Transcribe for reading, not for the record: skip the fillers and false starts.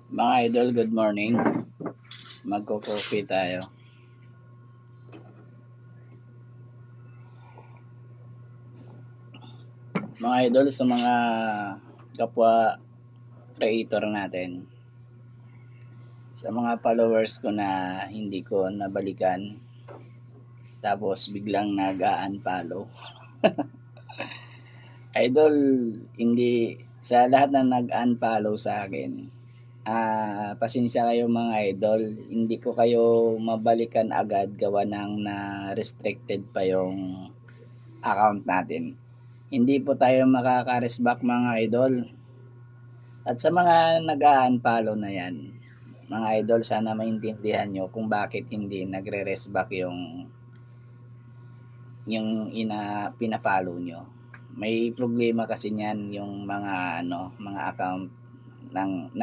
Mga idol, good morning. Magko-coffee tayo. Mga idol, sa mga kapwa creator natin, sa mga followers ko na hindi ko nabalikan, tapos biglang nag-unfollow. Idol, hindi sa lahat na nag-unfollow sa akin. Pasensya kayo mga idol, hindi ko kayo mabalikan agad gawa ng na restricted pa yung account natin. Hindi po tayo makaka-resback mga idol. At sa mga nag-unfollow na yan, mga idol, sana maintindihan nyo kung bakit hindi nagre-resback yung pina-follow nyo. May problema kasi niyan yung mga mga account ng